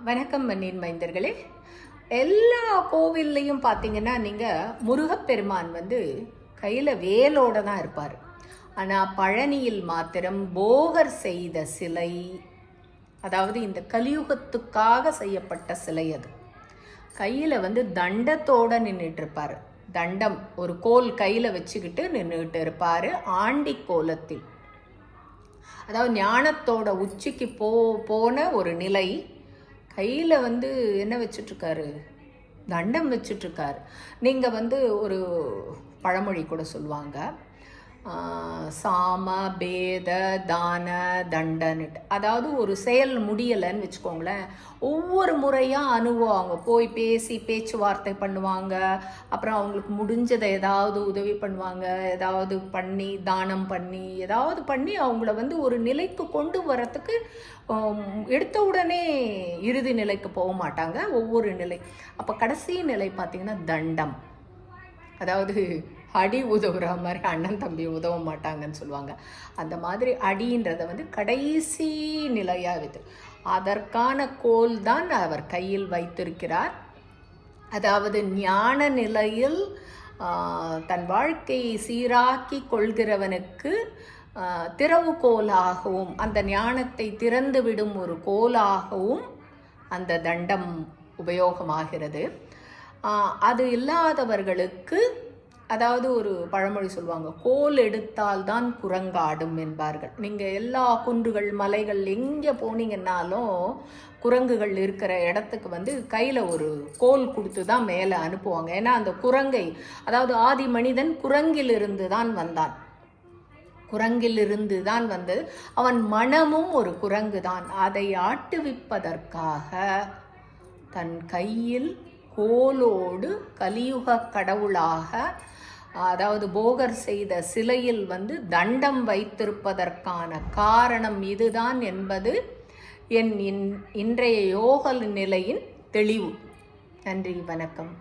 வணக்கம் மண்ணின் மைந்தர்களே. எல்லா கோவில்லையும் பார்த்தீங்கன்னா நீங்கள் முருகப்பெருமான் கையில் வேலோட தான் இருப்பார். ஆனால் பழனியில் மாத்திரம் போகர் செய்த சிலை, அதாவது இந்த கலியுகத்துக்காக செய்யப்பட்ட சிலை, அது கையில் தண்டத்தோடு நின்றுட்டு இருப்பார். தண்டம் ஒரு கோல் கையில் வச்சுக்கிட்டு நின்றுட்டு இருப்பார். ஆண்டி கோலத்தில், அதாவது ஞானத்தோட உச்சிக்கு போன ஒரு நிலை. கையில் என்ன வச்சுட்ருக்காரு? தண்டம் வச்சுட்ருக்காரு. நீங்கள் ஒரு பழமொழி கூட சொல்லுவாங்க, சாம பேத தான தண்டன்ட்டு. அதாவது ஒரு செயல் முடியலைன்னு வச்சுக்கோங்களேன், ஒவ்வொரு முறையாக அவங்க போய் பேச்சுவார்த்தை பண்ணுவாங்க. அப்புறம் அவங்களுக்கு முடிஞ்சதை ஏதாவது உதவி பண்ணுவாங்க, ஏதாவது பண்ணி தானம் பண்ணி ஏதாவது பண்ணி அவங்கள ஒரு நிலைக்கு கொண்டு வரத்துக்கு எடுத்த உடனே இறுதி நிலைக்கு போக மாட்டாங்க. ஒவ்வொரு நிலை. அப்போ கடைசி நிலை பார்த்திங்கன்னா தண்டம். அதாவது அடி உதவுற மாதிரி அண்ணன் தம்பி உதவ மாட்டாங்கன்னு சொல்லுவாங்க. அந்த மாதிரி அடின்றதை கடைசி நிலையாக அதற்கான கோல் தான் அவர் கையில் வைத்திருக்கிறார். அதாவது ஞான நிலையில் தன் வாழ்க்கையை சீராக்கி கொள்கிறவனுக்கு திறவுகோலாகவும், அந்த ஞானத்தை திறந்து விடும் ஒரு கோலாகவும் அந்த தண்டம் உபயோகமாகிறது. அது இல்லாதவர்களுக்கு, அதாவது ஒரு பழமொழி சொல்லுவாங்க, கோல் எடுத்தால் தான் குரங்காடும் என்பார்கள். நீங்கள் எல்லா குன்றுகள் மலைகள் எங்கே போனீங்கன்னாலும் குரங்குகள் இருக்கிற இடத்துக்கு கையில் ஒரு கோல் கொடுத்து தான் மேலே அனுப்புவாங்க. ஏன்னா அந்த குரங்கை, அதாவது ஆதி மனிதன் குரங்கிலிருந்து தான் வந்தான். குரங்கிலிருந்து தான் அவன் மனமும் ஒரு குரங்கு தான். அதை ஆட்டுவிப்பதற்காக தன் கையில் கோலோடு கலியுக கடவுளாக, அதாவது போகர் செய்த சிலையில் தண்டம் வைத்திருப்பதற்கான காரணம் இதுதான் என்பது என் இன்றைய யோக நிலையின் தெளிவு. நன்றி, வணக்கம்.